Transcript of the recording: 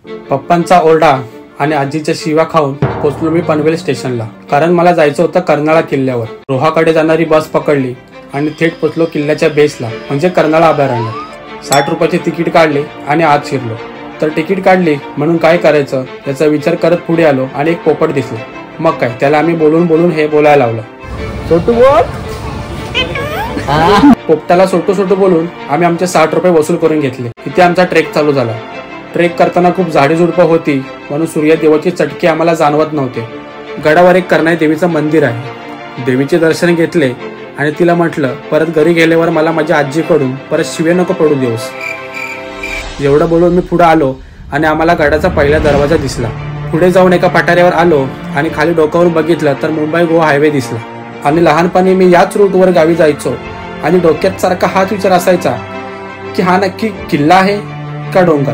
पप्पांचा ओरडा आणि आजीच्या शिवा खाऊन पोचलो मी पनवेल स्टेशनला, कारण मला जायचं होतं कर्नाळा किल्ल्यावर. रोहाकडे जाणारी बस पकडली आणि थेट पोचलो किल्ल्याच्या बेसला, म्हणजे कर्नाळा अभयारण्यात. 60 रुपयाचे तिकीट काढले आणि आत शिरलो. तर तिकीट काढली म्हणून काय करायचं याचा विचार करत पुढे आलो आणि एक पोपट दिसला. मग काय, त्याला आम्ही बोलून बोलून हे बोलायला लावलं. छोटू बोल. पोपटाला सोटू बोलून आम्ही आमचे 60 रुपये वसूल करून घेतले. इथे आमचा ट्रेक चालू झाला. ट्रेक करताना खूप झाडेझुडपं होती म्हणून सूर्यदेवाची चटके आम्हाला जाणवत नव्हते. गडावर एक करणाई देवीचं मंदिर आहे. देवीचे दर्शन घेतले आणि तिला म्हटलं परत घरी गेल्यावर मला माझ्या आजीकडून परत शिवे नको पडू देऊस. एवढं बोलून मी पुढे आलो आणि आम्हाला गडाचा पहिला दरवाजा दिसला. पुढे जाऊन एका पठाऱ्यावर आलो आणि खाली डोक्यावरून बघितलं तर मुंबई गोवा हायवे दिसला. आणि लहानपणी मी याच रूटवर गावी जायचो आणि डोक्यात सारखा हाच विचार असायचा की हा नक्की किल्ला आहे का डोंगर.